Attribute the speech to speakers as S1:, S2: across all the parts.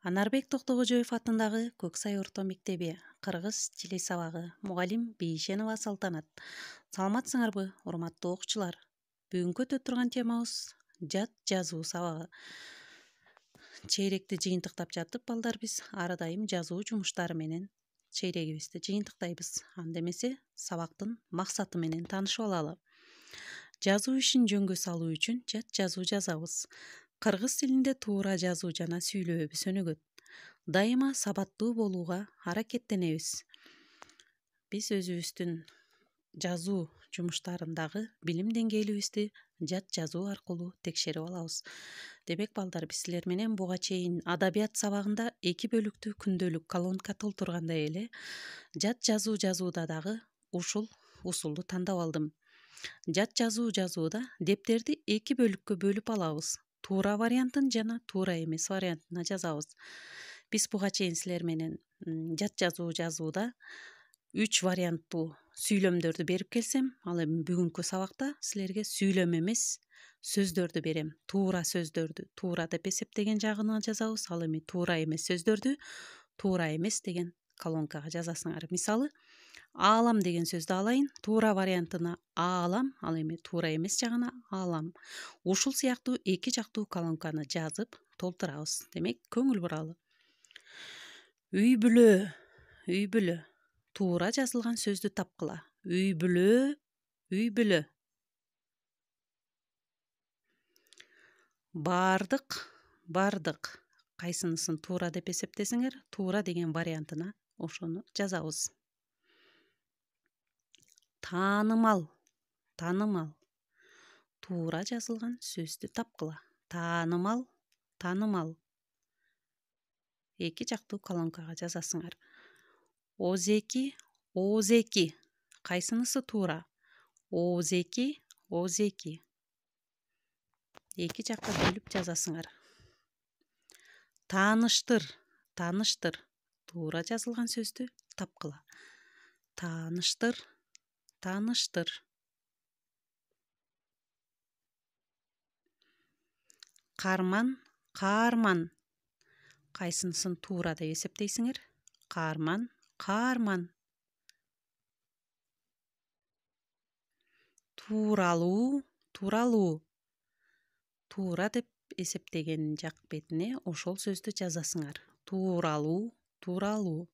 S1: Анарбек Токтогожоев атындагы Көксай орто мектеби кыргыз тили сабагы мугалим Бейшенова Салтанат. Саламатсыңарбы, урматтуу окуучулар? Бүгүнкү өтө турган темабыз жат жазуу сабагы. Чейректи жыйынтыктап жатып балдар биз ар дайым жазуу жумуштары менен чейрегибизди жыйынтыктайбыз. Анда эмесе сабактын максаты менен таанышып алалы. Жазуу ишин жөнгө салуу үчүн жат жазуу жазабыз. Кыргыз тилинде туура жазуу жана сүйлөөбүз өнүгөт. Дайыма сабаттуу болууга аракеттенебиз. Биз өзүбүздүн жазуу жумуштарындагы билим деңгээлибизди жат жазуу аркылуу текшерип алабыз. Демек балдар, биз силер менен буга чейин адабият сабагында 2 бөлүктүү күндөлүк колонка толтургандай эле жат жазуу жазууда дагы ушул усулду тандап алдым. Жат жазуу жазууда дептерди 2 бөлүккө бөлүп алабыз. Туура вариантын жана туура эмес вариантына жазабыз. Биз буга чейин силер менен жат жазуу жазууда 3 варианттуу сүйлөмдөрдү берип келсем, ал эми бүгүнкү сабакта силерге сүйлөм эмес сөздөрдү берем. Туура сөздөрдү туура деп эсептеген жагына жазабыз, ал эми туура эмес сөздөрдү туура эмес деген колонкага жазасыңар. Мисалы, аалам деген сөздү алайын, туура вариантына аалам, ал эми туура эмес жагына аалам. Ушул сыяктуу 2 жактуу колонканы жазып толтурабыз. Демек, көңүл буралы. Үй бүлө, үй бүлө. Туура жазылган сөздү тапкыла. Үй бүлө, үй бүлө. Бардык, бардык. Кайсынысын туура деп эсептесеңер, туура деген вариантына ошону жазабыз. Таанымал, таанымал. Туура жазылган сөздү тапкыла. Таанымал, таанымал. 2 жактуу колонкага жазасыңар. Оозеки, оозеки. Кайсынысы туура? Оозеки, оозеки. 2 жакка бөлүп жазасыңар. Тааныштыр, тааныштыр. Туура жазылган сөздү тапкыла. Тааныштыр, тааныштыр. Карман, каарман. Кайсынысын туура деп эсептейсиңер? Каарман, каарман. Тууралуу, тууралуу. Туура деп эсептеген жак бетине ошол сөздү жазасыңар. Тууралуу, тууралуу.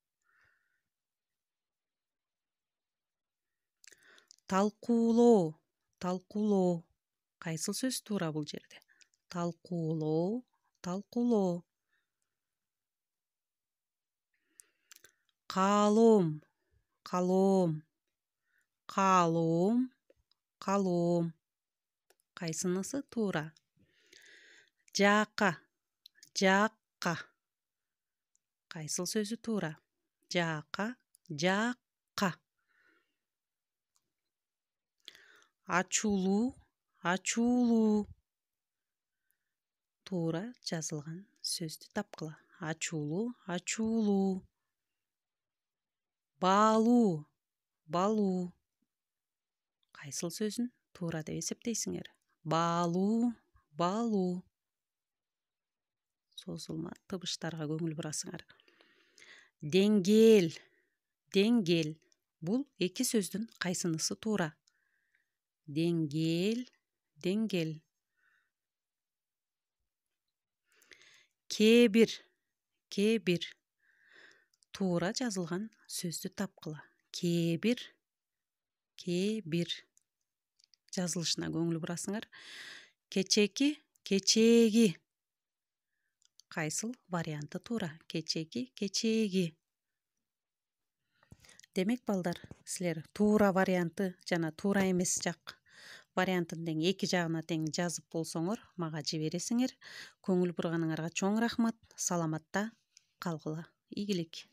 S1: Талкуулоо, талкуулоо. Кайсыл сөз туура бул жерде? Талкуулоо, талкуулоо. Каалоом, каалоом. Каалоом, каалоом. Кайсынысы туура? Жаака, жаакка. Кайсыл сөзү туура? Жаака, жаакка. Ачуулуу, ачуулуу. Туура жазылган сөздү тапкыла. Ачуулуу, ачуулуу. Баалуу, баалуу. Кайсыл сөзүн туура деп эсептейсиңер? Баалуу, баалуу. Созулма табыштарга көңүл бурасыңар. Деңгээл, деңгээл. Бул 2 сөздүн кайсынысы туура? Деңгээл, деңгээл. Кээ-бир, кээ-бир. Туура жазылган сөздү тапкыла. Кээ-бир, кээ-бир. Жазылышына көңүл бурасыңар. Кечеки, кечээги. Кайсыл варианты туура? Кечеки, кечээги. Демек балдар, силер туура варианты жана туура эмес жак вариантын тең 2 жагына тең жазып болсоңор, мага жибересиңер. Көңүл бурганыңарга чоң рахмат. Саламатта калгыла. Ийгилик.